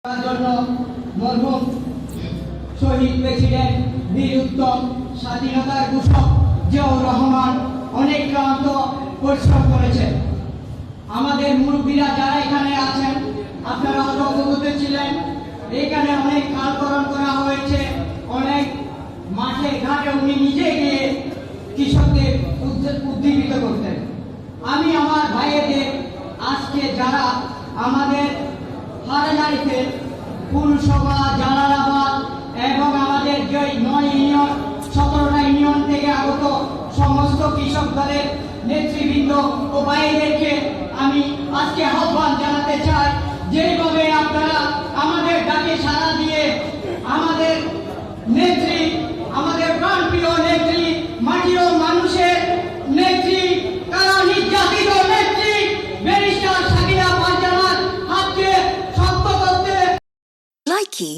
জন্য মরহুম শহীদ প্রেসিডেন্ট বীর উত্তম স্বাধীনতার ঘোষক জিয়াউর রহমান অনেক ক্লান্ত পরিশ্রম করেছেন। আমাদের মুরব্বীরা যারা এখানে আছেন আপনারা হয়তো অবগত ছিলেন, এখানে অনেক খালকরণ করা হয়েছে, অনেক মাঠে ঘাটে উনি নিজে গিয়ে কৃষকদের উদ্দীপিত করতেন। আমি আমার ভাইয়েদের আজকে যারা আমাদের হারানারিতে পুরসভা, জালালাবাদ এবং আমাদের যে 9 ইউনিয়ন 17টা ইউনিয়ন থেকে আগত সমস্ত কৃষক দলের নেতৃবৃন্দ ও ভাইদেরকে আমি আজকে আহ্বান জানাতে চাই, যেভাবে আপনারা আমাদের ডাকে সাড়া দিয়ে আমাদের নেত্রী, আমাদের প্রাণপ্রিয় নেত্রী, মাটি ও মানুষের নেত্রী, তারা নির্যাতিত নেত্রী ব্যারিস্টার সাকিনা ফারজানার হাতকে শক্ত করতে Likey